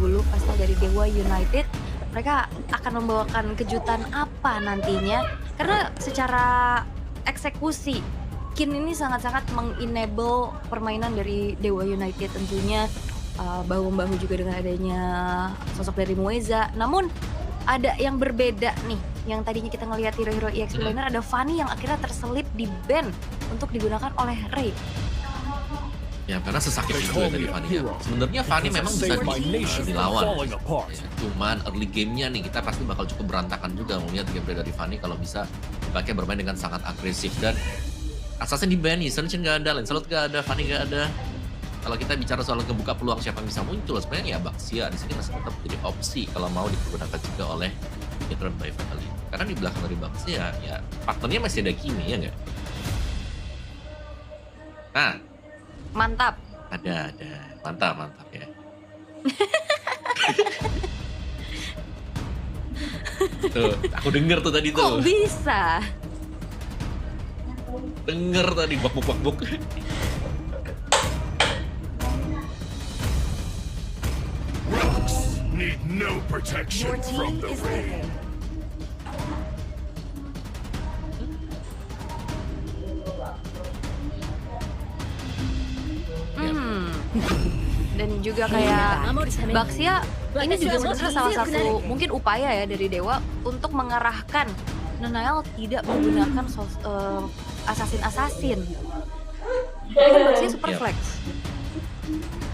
dahulu asal dari Dewa United. Mereka akan membawakan kejutan apa nantinya? Karena secara eksekusi, Kin ini sangat-sangat mengenable permainan dari Dewa United tentunya bahu-membahu juga dengan adanya sosok dari Mueza. Namun ada yang berbeda nih, yang tadinya kita ngelihat hero-hero EXP laner, ada Fanny yang akhirnya terselip di ban untuk digunakan oleh Ray. Ya karena sesakit itu ya dari Fanny ya. Sebenarnya Fanny memang bisa dilawan. Ya, cuman early game-nya nih kita pasti bakal cukup berantakan juga melihat gameplay dari Fanny kalau bisa dipakai bermain dengan sangat agresif. Dan Assassin di ban, Ascension gak ada, Lancelot gak ada, Fanny gak ada. Kalau kita bicara soal kebuka peluang siapa yang bisa muncul, sebenarnya ya Baxia di sini masih tetap jadi opsi kalau mau dipergunakan juga oleh Hitron by Fatality. Karena di belakang dari Baxia ya partnernya masih ada Kimi ya nggak? Nah, Mantap. ada, mantap ya. Tuh, aku denger tuh tadi tuh. Kok bisa? Denger tadi bak-buk. Need no protection from the rain. Dan juga kayak Baxia ini juga sebenarnya salah satu mungkin upaya ya dari Dewa untuk mengarahkan Nanael tidak menggunakan assassin. Ini kan Baxia super flex.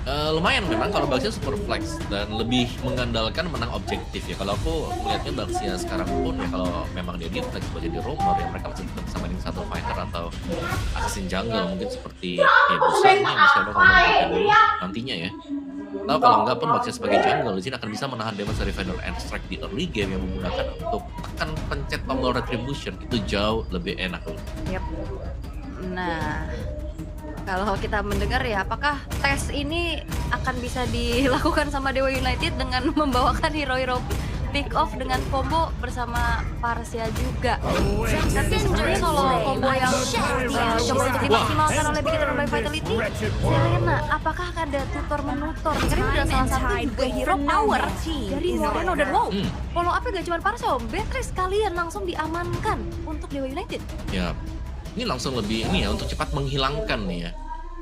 Lumayan memang kalau Baxia super flex dan lebih mengandalkan menang objektif ya. Kalau aku melihatnya Baxia sekarang pun ya kalau memang dia flex sebagai di rumor ya mereka masih tetap bisa mainin satu fighter atau assassin jungle mungkin seperti ya Busan yang masih ada kalau mereka dulu nantinya ya. Lalu kalau enggak pun Baxia sebagai jungle di sini akan bisa menahan damage dari Vendor and Strike di early game yang menggunakan untuk tekan pencet tombol retribution itu jauh lebih enak loh. Yap. Nah, kalau kita mendengar ya, apakah tes ini akan bisa dilakukan sama Dewa United dengan membawakan hero-hero pick off dengan combo bersama Parsia juga. Tapi sebenarnya kalau combo yang coba untuk dimaksimalkan oleh Beginner by Vitality, Selena, apakah ada tutor menutor? Karena ini adalah salah satu juga hero power dari Moreno dan wow, follow up-nya gak cuma Parsia, Beatrice sekalian langsung diamankan untuk Dewa United. Ya, ini langsung lebih ini ya untuk cepat menghilangkan nih ya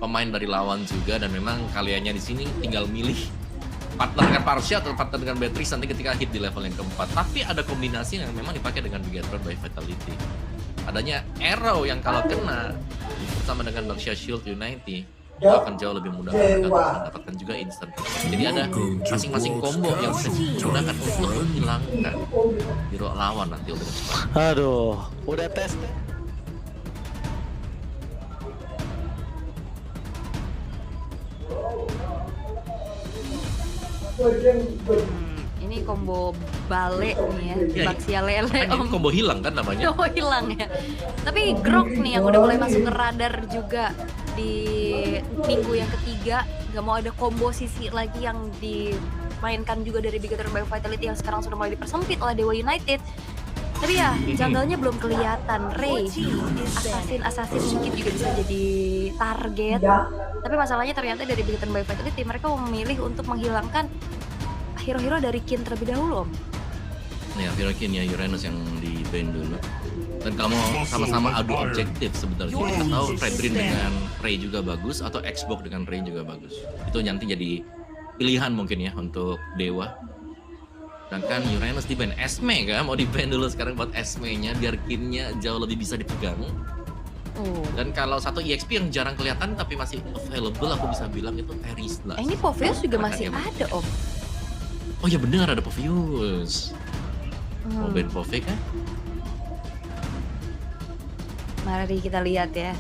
pemain dari lawan juga dan memang kaliannya di sini tinggal milih partner dengan Parsia atau partner dengan Beatrice nanti ketika hit di level yang keempat. Tapi ada kombinasi yang memang dipakai dengan Beginner by Vitality. Adanya arrow yang kalau kena bersama dengan Baxia Shield United itu akan jauh lebih mudah untuk mendapatkan juga instant. Jadi ada masing-masing combo yang bisa digunakan untuk menghilangkan hero lawan nanti untuk cepat. Aduh, udah tes. Ini combo balik nih ya, Ya, Baxia Lele ini combo hilang kan namanya. Oh hilang ya. Tapi Grok nih yang udah mulai masuk ke radar juga di minggu yang ketiga. Gak mau ada combo sisi lagi yang dimainkan juga dari Beginner by Vitality yang sekarang sudah mulai dipersempit oleh Dewa United. Tapi ya, jungle-nya belum kelihatan. Ray, assassin mungkin juga bisa jadi target. Tapi masalahnya ternyata dari Beginner by Vitality mereka memilih untuk menghilangkan hero-hero dari Kin terlebih dahulu, Om. Ya, Kin ya, Uranus yang di ban dulu. Dan kalau mau sama-sama adu objektif sebenarnya kita tahu Fredrin dengan Ray juga bagus atau Xbox dengan Ray juga bagus. Itu nanti jadi pilihan mungkin ya untuk Dewa. Sedangkan Uranus di ban Esme kan, mau di ban dulu sekarang buat Esme-nya biar Kinnya jauh lebih bisa dipegang. Dan kalau satu EXP yang jarang kelihatan tapi masih available aku bisa bilang itu Terisla. Ini Poveus juga masih ada, Om. Oh ya benar ada Poveus. Mau ban Pove kan? Mari kita lihat ya.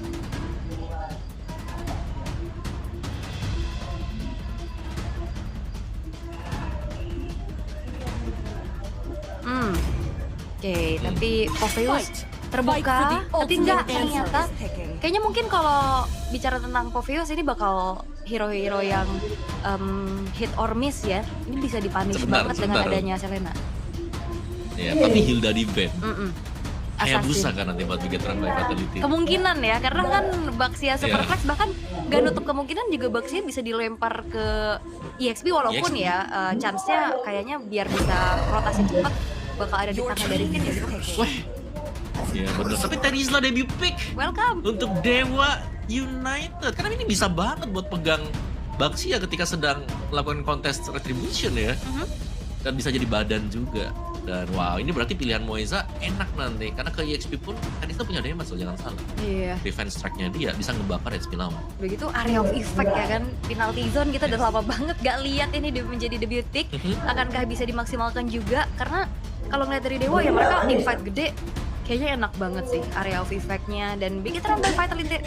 Oke, tapi Poveus terbuka, tapi enggak ternyata. Kayaknya mungkin kalau bicara tentang Poveus ini bakal hero-hero yang hit or miss ya. Ini bisa dipunish banget dengan adanya Selena. Ya, tapi Hilda di ban. Hayabusa assassin. kan nanti buat Bigetron by Fatality. Kemungkinan ya, karena kan Baxia Iya. Super Flex bahkan gak nutup kemungkinan juga Baxia bisa dilempar ke EXP walaupun EXP. ya chance-nya kayaknya biar bisa rotasi cepat bakal ada di tangan dari Finn ya. Wah, iya bener. Tapi Terizla debut pick Welcome. untuk Dewa United. Karena ini bisa banget buat pegang Baxia ketika sedang melakukan kontes Retribution ya. Dan bisa jadi badan juga. Dan wow, ini berarti pilihan Moeza enak nanti. Karena ke EXP pun Terizla punya damage loh, jangan salah. Iya. Defense track-nya dia bisa ngebakar HP lawan. Begitu area of effect ya kan, penalty zone kita udah lama banget gak lihat ini menjadi debut pick. Akankah bisa dimaksimalkan juga? Karena kalau ngeliat dari Dewa ya mereka team fight gede, kayaknya enak banget sih area of effect-nya. Dan Bigetron by Vitality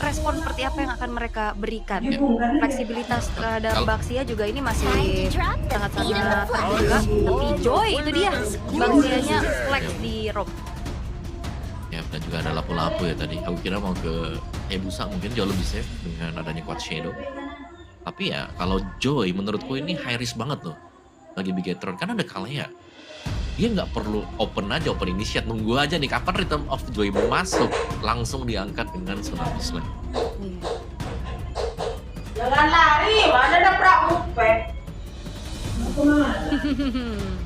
respon seperti apa yang akan mereka berikan. Fleksibilitas terhadap Kalau- Baxia juga ini masih sangat-sangat terbuka. Tapi Joy itu dia, Baxianya flex di rope. Ya, dan juga ada lapu-lapu ya tadi. Aku kira mau ke Hayabusa mungkin jauh lebih safe dengan adanya Quad Shadow. Tapi ya, kalau Joy menurutku ini high risk banget loh bagi Bigetron. Karena ada Kalea. Dia nggak perlu open aja, open initiate. Nunggu aja nih kapan Rhythm of Joy masuk. Langsung diangkat dengan Tsunami Slam. Iya. Jangan lari, mana ada pramupe.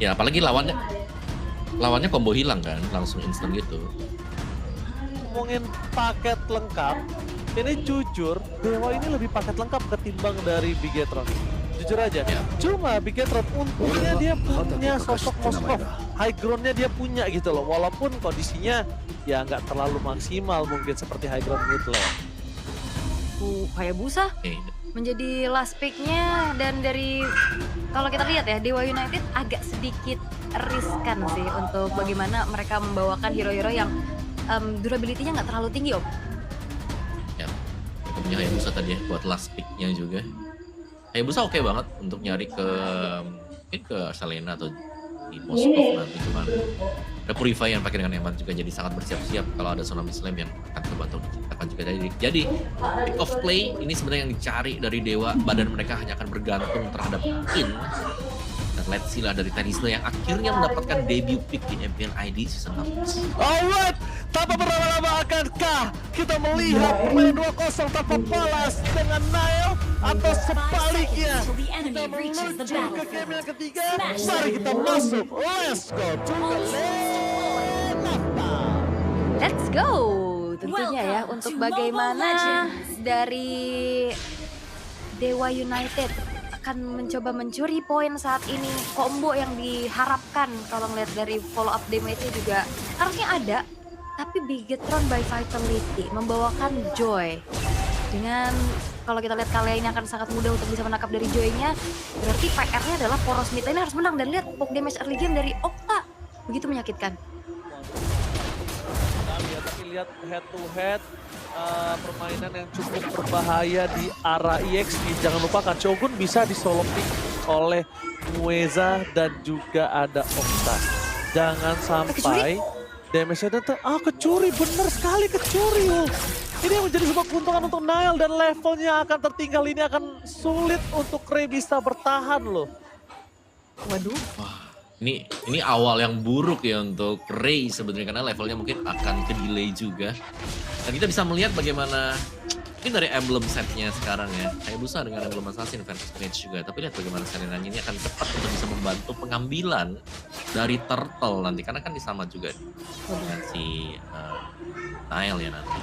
Ya, apalagi lawannya combo hilang kan. Langsung instant gitu. Ngomongin paket lengkap, ini jujur Dewa ini lebih paket lengkap ketimbang dari Bigetron. Jujur aja. Ya. Cuma Bigetron untungnya dia punya sosok Moskov. High groundnya dia punya gitu loh. Walaupun kondisinya ya nggak terlalu maksimal mungkin seperti high ground mid lane. Hayabusa Oke. menjadi last pick-nya. Dan dari kalau kita lihat ya, Dewa United agak sedikit riskan sih untuk bagaimana mereka membawakan hero-hero yang durability-nya nggak terlalu tinggi, Om. Ya, kita punya Hayabusa tadi ya buat last pick-nya juga. Hayabusa oke banget untuk nyari ke mungkin ke Selena atau di Moskov nanti, cuman ada Purify yang pakai dengan Eman juga jadi sangat bersiap-siap kalau ada Tsunami Slam yang akan coba untuk diciptakan juga. Jadi pick of play ini sebenarnya yang dicari dari Dewa. Badan mereka hanya akan bergantung terhadap In dan let's see lah dari Terizla yang akhirnya mendapatkan debut pick di MPL ID season 6. Alright, tanpa berlama-lama akankah kita melihat permainan 2-0 tanpa balas dengan Nail atau sebaliknya? Kita menuju ke game yang ketiga. Mari kita masuk. Let's go to the lane. Let's go! Tentunya ya, untuk bagaimana dari Dewa United akan mencoba mencuri poin saat ini. Combo yang diharapkan kalau ngeliat dari follow up damage-nya juga harusnya ada. Tapi Bigetron by Vitality membawakan Joy. Dengan kalau kita lihat Kalea ini akan sangat mudah untuk bisa menangkap dari Joy-nya. Berarti PR-nya adalah poros mid lane harus menang. Dan lihat poke damage early game dari Okta. Begitu menyakitkan. Tapi lihat head to head permainan yang cukup berbahaya di arah EXP. Jangan lupakan Shogun bisa di solo pick oleh Mueza dan juga ada Okta. Jangan sampai damage-nya kecuri, bener sekali kecuri loh. Ini yang menjadi sebuah keuntungan untuk Nail dan levelnya akan tertinggal. Ini akan sulit untuk Ray bisa bertahan loh. Waduh. Ini awal yang buruk ya untuk Ray sebenarnya karena levelnya mungkin akan ke delay juga. Dan kita bisa melihat bagaimana mungkin dari emblem setnya sekarang ya. Hayabusa dengan emblem assassin versus mage juga. Tapi lihat bagaimana Selenanya ini akan cepat untuk bisa membantu pengambilan dari turtle nanti. Karena kan disama juga dengan si Nile ya nanti.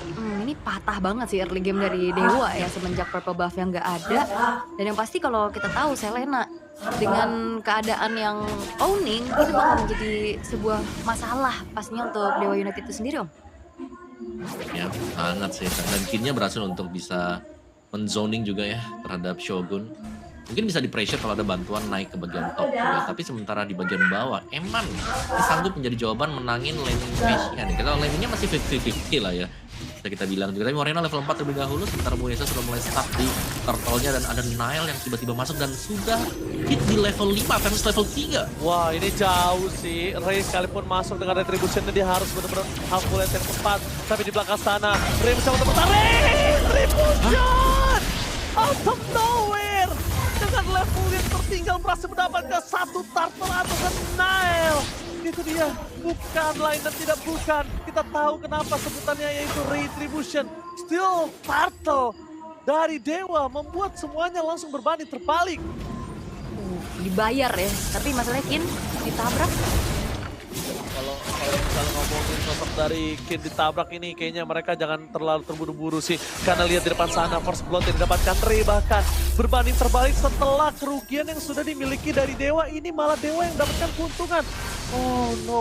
Ini patah banget sih early game dari Dewa ya semenjak purple buff yang gak ada. Dan yang pasti kalau kita tahu Selena dengan keadaan yang owning itu bakal menjadi sebuah masalah pastinya untuk Dewa United itu sendiri, Om. Ya sangat sih. Dan kinnya berhasil untuk bisa menzoning juga ya terhadap Shogun. Mungkin bisa di pressure kalau ada bantuan naik ke bagian top juga. Tapi sementara di bagian bawah, Eman sanggup menjadi jawaban menangin laning match-nya nih. Kalau laningnya masih 50-50 lah ya. Bisa kita bilang juga. Tapi Morena level 4 terlebih dahulu. Sementara Muesa sudah mulai stuck di turtle-nya. Dan ada Nile yang tiba-tiba masuk dan sudah hit di level 5 versus level 3. Wah, ini jauh sih. Ray sekalipun masuk dengan retribution dia harus benar-benar calculate yang tepat. Tapi di belakang sana, Ray bisa menang. Retribution! Out of nowhere! Dengan level yang tertinggal berhasil mendapatkan satu turtle atau Nile. Itu dia, bukan lain dan tidak bukan. Kita tahu kenapa sebutannya yaitu Retribution. Still Turtle dari Dewa membuat semuanya langsung berbanding terbalik. Dibayar ya, tapi masalahnya Kin ditabrak. Kalau misalnya ngomongin sosok dari Kin ditabrak ini, kayaknya mereka jangan terlalu terburu-buru sih. Karena lihat di depan sana, First Blood yang didapatkan Ray bahkan berbanding terbalik setelah kerugian yang sudah dimiliki dari Dewa. Ini malah Dewa yang mendapatkan keuntungan. Oh no,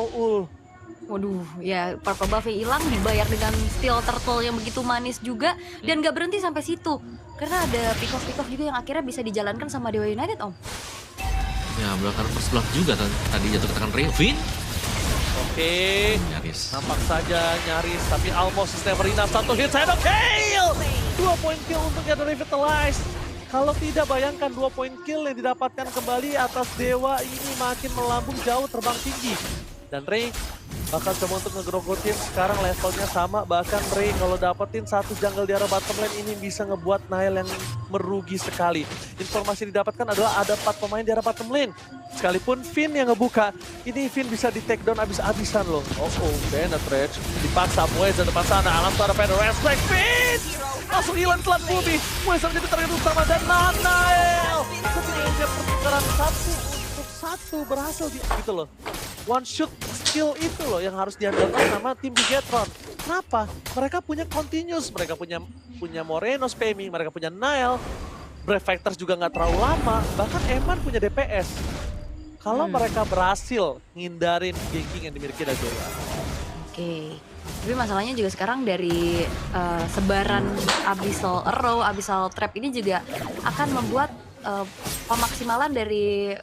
Waduh, ya purple buff hilang, dibayar dengan steel turtle yang begitu manis juga. Dan gak berhenti sampai situ. Karena ada pick-off juga yang akhirnya bisa dijalankan sama Dewa United, Om. Ya, belakang First Blood juga tadi jatuh ke tangan Revin. Oke, Nyaris. nampak saja nyaris, tapi almost never enough. Satu hit, Shadow kill! 2 point kill untuknya dari Revitalize. Kalau tidak, bayangkan 2 point kill yang didapatkan kembali atas Dewa ini makin melambung jauh terbang tinggi. Dan Ray bakal coba untuk ngegrogotin, sekarang levelnya sama. Bahkan Ray kalau dapetin satu jungle di arah bottom lane ini bisa ngebuat Nile yang merugi sekali. Informasi didapatkan adalah ada 4 pemain di arah bottom lane. Sekalipun Finn yang ngebuka, ini Finn bisa di take down abis-abisan loh. Penetrate, dipaksa Mueza depan sana, alam tuh ada Penetrate, Finn! Langsung hilang telan bumi, Mueza menjadi target utama dan Nile! Setidaknya pertukaran satu berhasil gitu loh. One shot skill itu loh yang harus diandalkan sama tim Bigetron. Kenapa? Mereka punya continuous, mereka punya Moreno spamming, mereka punya Nile. Brave Fighters juga nggak terlalu lama, bahkan Eman punya DPS. Kalau mereka berhasil ngindarin ganking yang dimiliki dari Dewa. Oke. Tapi masalahnya juga sekarang dari sebaran Abyssal Arrow, Abyssal Trap ini juga akan membuat pemaksimalan dari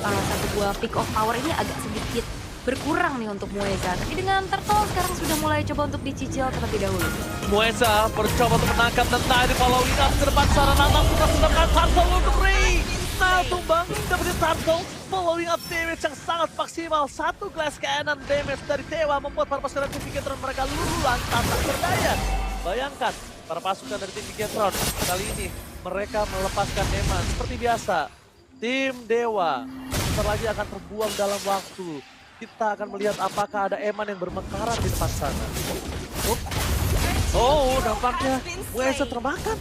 satu buah pick of power ini agak sedikit berkurang nih untuk Mueza. Tapi dengan Turtle sekarang sudah mulai coba untuk dicicil terlebih dahulu. Mueza bercoba untuk menangkap dan di following up ke depan sana. Nantang sudah sedangkan Turtle untuk Ray. Nah tumbang, dapetin Turtle. Following up damage yang sangat maksimal. Satu glass cannon damage dari Dewa membuat para pasukan tim Bigetron mereka luluh lantas tak berdaya. Bayangkan, para pasukan dari tim Bigetron kali ini mereka melepaskan Eman seperti biasa. Tim Dewa sebentar lagi akan terbuang dalam waktu. Kita akan melihat apakah ada Eman yang bermekaran di depan sana. Nampaknya Mueza termakan.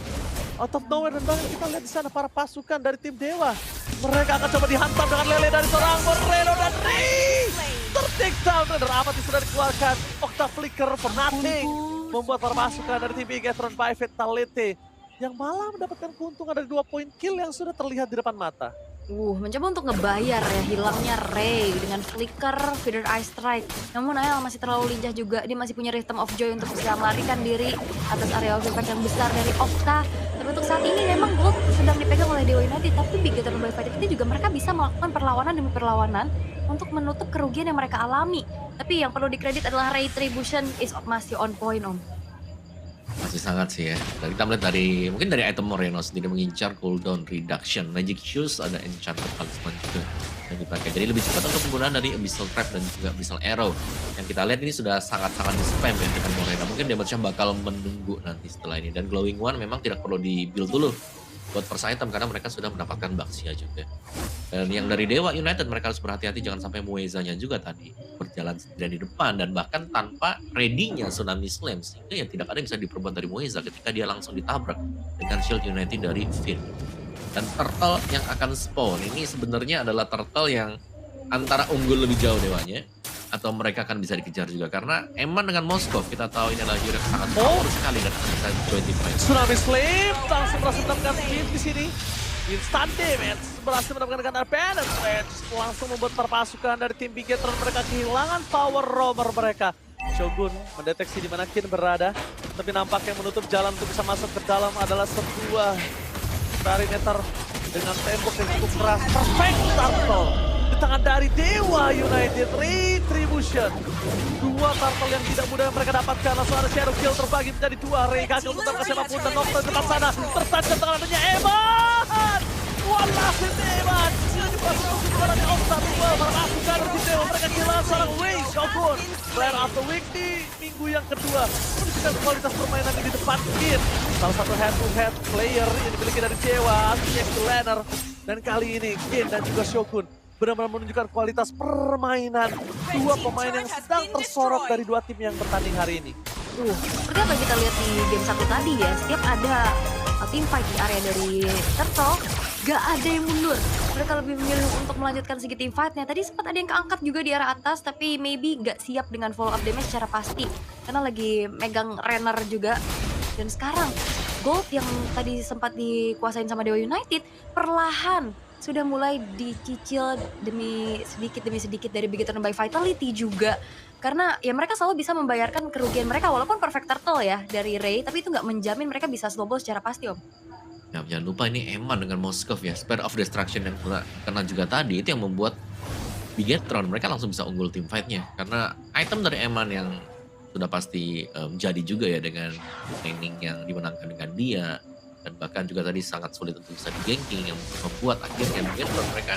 Out of nowhere dan bahkan kita lihat di sana para pasukan dari tim Dewa. Mereka akan coba dihantam dengan lele dari seorang Moreno dan Ray. Ter-take down dan amat sudah dikeluarkan. Octa Flicker for nothing. Membuat para pasukan dari tim Bigetron by Vitality yang malah mendapatkan keuntungan dari 2 point kill yang sudah terlihat di depan mata. Mencoba untuk ngebayar ya hilangnya Ray dengan flicker, feeder eye strike. Namun Nile masih terlalu lincah juga, dia masih punya rhythm of joy untuk bisa melarikan diri atas area of impact yang besar dari Octa. Tapi untuk saat ini memang Gold sedang dipegang oleh Dewa United, tapi Bigetron by Vitality juga mereka bisa melakukan perlawanan demi perlawanan untuk menutup kerugian yang mereka alami. Tapi yang perlu dikredit adalah Retribution is masih on point, Om. Masih sangat sih ya. Dan kita melihat mungkin dari item Moreno sendiri mengincar cooldown reduction. Magic Shoes, ada Enchanted Talisman juga yang dipakai. Jadi lebih cepat untuk penggunaan dari Abyssal Trap dan juga Abyssal Arrow. Yang kita lihat ini sudah sangat-sangat di-spam ya dengan Moreno. Mungkin damage-nya bakal menunggu nanti setelah ini. Dan Glowing One memang tidak perlu di-build dulu buat first item karena mereka sudah mendapatkan Baxia juga. Dan yang dari Dewa United mereka harus berhati-hati jangan sampai Muezanya juga tadi berjalan sendirian di depan dan bahkan tanpa ready-nya Tsunami Slam sehingga ya tidak ada yang bisa diperbuat dari Mueza ketika dia langsung ditabrak dengan Shield United dari Finn. Dan Turtle yang akan spawn ini sebenarnya adalah Turtle yang antara unggul lebih jauh Dewanya atau mereka akan bisa dikejar juga karena Eman dengan Moskov kita tahu ini adalah hero yang sangat power sekali dan akan bisa join di fight. Tsunami Slam langsung berhasil mendapatkan hit di sini. Instant damage berhasil mendapatkan Penetrate. Langsung membuat para pasukan dari tim Bigetron mereka kehilangan power roamer mereka. Shogun mendeteksi di mana Kin berada, tapi nampak yang menutup jalan untuk bisa masuk ke dalam adalah sebuah perimeter dengan tembok yang cukup keras. Perfect Turtle di tangan dari Dewa United. Retribution. 2 Turtle yang tidak mudah yang mereka dapatkan. Langsung ada Shadow Kill terbagi menjadi 2. Ray gagal untuk mendapatkan siapapun dan Nocturne di depan sana. Tertancap tangan adanya Eman. One last hit Eman. Sudah dipasang untuk kepada Octa. 2 para pasukan dari Dewa. Mereka kehilangan seorang Ray Shogun. Player of the Week di minggu yang kedua. Menunjukkan kualitas permainan di depan Kin. Salah satu head-to-head player yang dimiliki dari Dewa. Artinya Lanner. Dan kali ini Kin dan juga Shogun benar-benar menunjukkan kualitas permainan dua pemain yang sedang tersorot dari dua tim yang bertanding hari ini. Seperti apa kita lihat di game 1 tadi ya, setiap ada team fight di area dari Turtle, gak ada yang mundur. Mereka lebih memilih untuk melanjutkan segi team fight-nya. Tadi sempat ada yang keangkat juga di arah atas, tapi maybe gak siap dengan follow up damage secara pasti. Karena lagi megang Renner juga. Dan sekarang, Gold yang tadi sempat dikuasain sama Dewa United, perlahan sudah mulai dicicil demi sedikit dari Bigetron by Vitality juga. Karena ya mereka selalu bisa membayarkan kerugian mereka walaupun perfect turtle ya dari Ray, tapi itu nggak menjamin mereka bisa snowball secara pasti, Om. Ya, jangan lupa ini Eman dengan Moskov ya, Spare of Destruction yang kena juga tadi, itu yang membuat Bigetron mereka langsung bisa unggul team fight-nya. Karena item dari Eman yang sudah pasti jadi juga ya dengan training yang dimenangkan dengan dia. Dan bahkan juga tadi sangat sulit untuk bisa di-ganking yang membuat akhirnya Bigetron mereka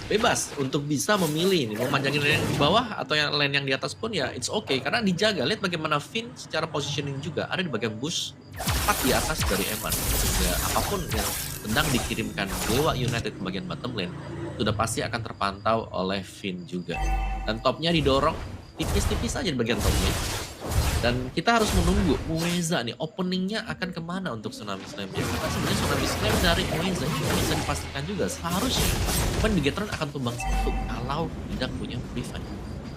bebas untuk bisa memilih nih, mau manjangin lane yang di bawah atau yang lane yang di atas pun ya it's okay. Karena dijaga, lihat bagaimana Finn secara positioning juga ada di bagian bush tepat di atas dari Eman. Sehingga apapun yang sedang dikirimkan Dewa United ke bagian bottom lane sudah pasti akan terpantau oleh Finn juga. Dan topnya didorong tipis-tipis aja di bagian topnya. Dan kita harus menunggu Ueza nih, openingnya akan kemana untuk Tsunami Slam-nya. Karena sebenarnya Tsunami Slam dari Ueza ini bisa dipastikan juga seharusnya. Cuman Bigetron akan tumbang satu kalau tidak punya Privan.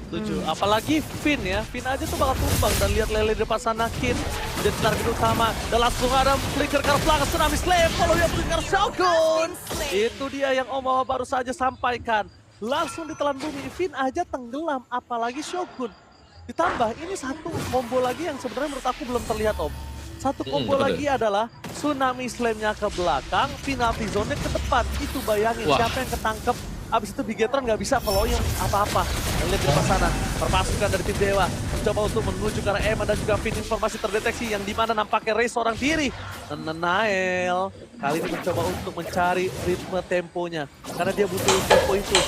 Setuju, apalagi Finn ya, Finn aja tuh bakal tumbang. Dan lihat Lele di depan sana, Kin jadi target utama. Dan langsung ada flicker ke belakang Tsunami Slam, kalau dia flicker Shogun. Itu dia yang Om baru saja sampaikan. Langsung ditelan bumi, Finn aja tenggelam, apalagi Shogun. Ditambah ini satu combo lagi yang sebenarnya menurut aku belum terlihat, Om. Satu combo lagi adalah Tsunami Slam-nya ke belakang, penalty zone-nya ke depan. Itu bayangin siapa yang ketangkep. Abis itu Bigetron nggak bisa follow-in apa-apa. Lihat di depan sana, perpasukan dari tim Dewa mencoba untuk menuju ke arah Emma dan juga Finn, informasi terdeteksi yang dimana nampaknya Ray seorang diri. Nael kali ini mencoba untuk mencari ritme temponya karena dia butuh tempo itu.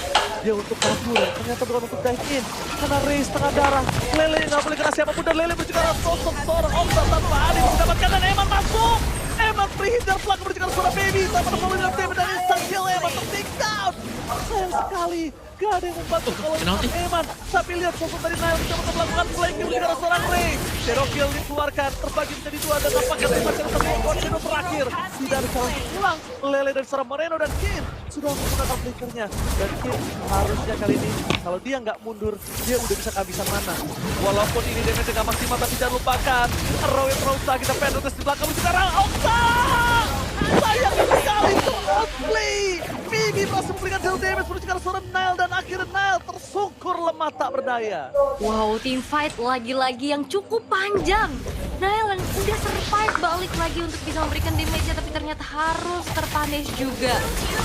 Dia untuk kabur, ternyata bukan untuk dive in. Karena Ray setengah darah. Lele nggak boleh kena siapapun dan Lele berjuang sosok seorang Okta tanpa adil mendapatkan dan Eman masuk. Eman free hit dan pelak berjuang seorang baby. Tanpa follow dengan David dan instant kill Eman ter-take down. Sayang sekali, gak ada yang membantu kalau Eman. Tapi lihat sosok dari Nail mencoba untuk melakukan flanking berjuang seorang Ray. Zero kill dikeluarkan, terbagi menjadi dua dan nampaknya Eman yang terlalu Shadow terakhir. Tidak ada cara untuk pulang. Lele dan seorang Moreno dan Kin sudah menggunakan flickernya. Dan Kin harusnya kali ini kalau dia nggak mundur, dia udah bisa kehabisan mana. Walaupun ini damage nggak maksimal, tapi jangan lupakan Rowet Rosa kita penetrasi di belakang sekarang. Okta! Sayang sekali outplay. Bibi berhasil memberikan deal damage menuju ke seorang Nile dan akhirnya Nile tersungkur lemah tak berdaya. Wow, team fight lagi-lagi yang cukup panjang. Nile yang udah survive balik lagi untuk bisa memberikan damage-nya, tapi ternyata harus terpunish juga.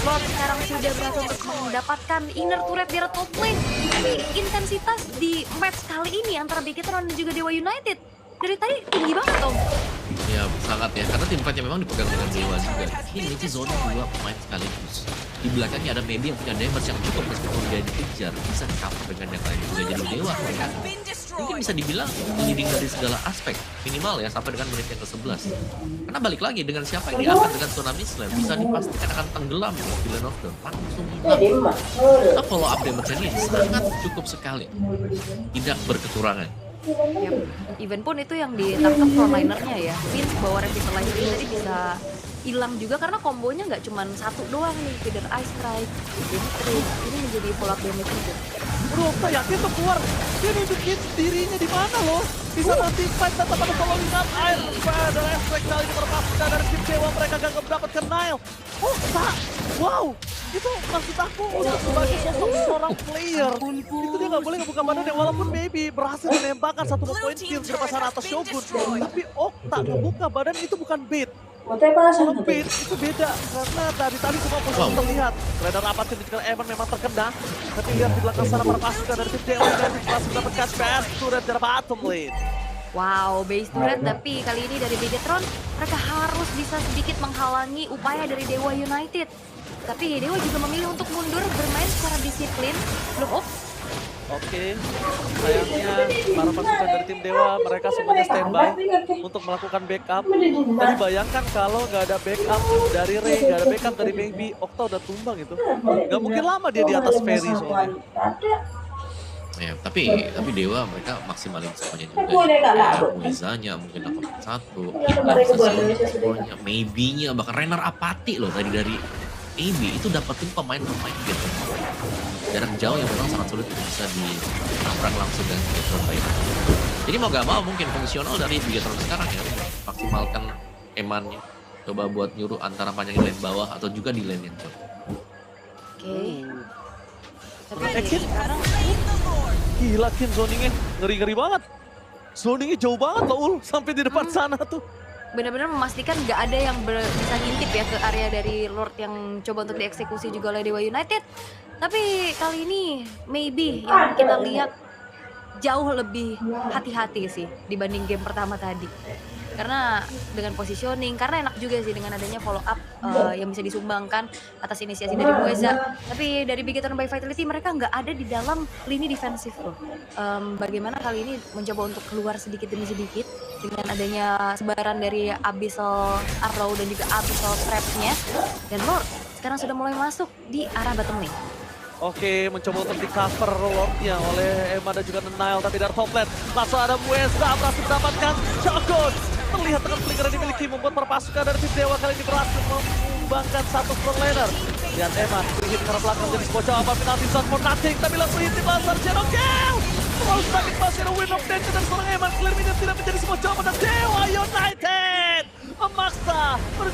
Lord sekarang sudah berhasil untuk mendapatkan inner turret di top lane. Tapi intensitas di match kali ini antara Bigetron dan juga Dewa United dari tadi tinggi banget, Om. Ya sangat ya, karena tim fightnya memang dipegang dengan Dewa juga. Ini zona dua pemain sekaligus. Di belakangnya ada Maybe yang punya damage yang cukup meskipun dia dikejar, bisa cover dengan yang lain juga. Jadi Dewa mereka mungkin bisa dibilang leading dari segala aspek, minimal ya sampai dengan menit yang ke-11. Karena balik lagi dengan siapa yang diangkat dengan Tsunami Slam, bisa dipastikan akan tenggelam di Lane of Dawn, langsung hilang. Kita follow up damage ini sangat cukup sekali, tidak berkekurangan. Yap. Even pun itu yang ditangkap frontlinernya ya, Vince bawa revitalizer ini tadi bisa hilang juga karena kombonya nggak cuma satu doang nih, Feather Ice Strike, Dimitri, ini menjadi follow up damage juga. Bro, saya yakin tuh keluar. Dia nunjukin dirinya di mana loh. Bisa nanti fight tetap pada following up air. Pada efek kali ini terpaksa dari tim Dewa mereka gak mendapatkan Nile. Oh, tak. Wow. Itu maksud aku untuk sebagai sosok seorang player. Itu dia gak boleh ngebuka badannya walaupun maybe berhasil menembakkan satu point kill di depan sana atas Shogun. Tapi Okta ngebuka badan itu bukan bait. Kalau bait itu beda karena dari tadi semua posisi terlihat. Radar apa sih jika Eman memang terkena. Tapi lihat di belakang sana para pasukan dari tim Dewa dan masih mendapatkan best turret dari bottom lane. Wow, base turret, tapi kali ini dari Bigetron mereka harus bisa sedikit menghalangi upaya dari Dewa United. Tapi Dewa juga memilih untuk mundur, bermain secara disiplin. Belum Oke, sayangnya para pasukan dari tim Dewa mereka semuanya standby untuk melakukan backup. Tapi bayangkan kalau nggak ada backup dari Ray, nggak ada backup dari Maybe, Okta udah tumbang itu. Nggak mungkin lama dia di atas ferry soalnya. Ya, tapi Dewa mereka maksimalin semuanya juga. Muizanya mungkin 81, Laksasinya, Maybe-nya, bahkan Renner Apati loh tadi dari Maybe itu dapetin pemain-pemain gitu. Jarak jauh yang memang sangat sulit untuk bisa ditabrak langsung dengan Bigetron baik. Jadi mau gak mau mungkin fungsional dari Bigetron sekarang ya, maksimalkan emannya. Coba buat nyuruh antara panjangin lane bawah atau juga di lane yang jauh. Oke. Tapi Kin, sekarang gila Kin zoningnya ngeri-ngeri banget. Zoningnya jauh banget loh Ul, sampai di depan sana tuh. benar-benar memastikan nggak ada yang bisa ngintip ya ke area dari Lord yang coba untuk dieksekusi juga oleh Dewa United. Tapi kali ini maybe yang kita lihat jauh lebih hati-hati sih dibanding game pertama tadi. Karena dengan positioning, karena enak juga sih dengan adanya follow up yang bisa disumbangkan atas inisiasi dari Mueza. Tapi dari Bigetron by Vitality mereka nggak ada di dalam lini defensif loh. Bagaimana kali ini mencoba untuk keluar sedikit demi sedikit dengan adanya sebaran dari Abyssal Arrow dan juga Abyssal Trap-nya. Dan Lord sekarang sudah mulai masuk di arah bottom lane. Oke, mencoba untuk di-cover Lordnya oleh Emma dan juga Nile, tapi dari top lane langsung ada Mueza berhasil mendapatkan Shogun. Terlihat dengan flicker yang dimiliki membuat para pasukan dari tim Dewa kali ini berhasil menyumbangkan satu front laner. Lihat Emma, hit ke arah belakang jadi sebuah jawaban penalti shot for nothing, tapi langsung hit di buzzer, Shadow Kill! Terlalu sakit masih ada win of danger dari seorang Emma, clear minute tidak menjadi sebuah jawaban dan Dewa United memaksa menuju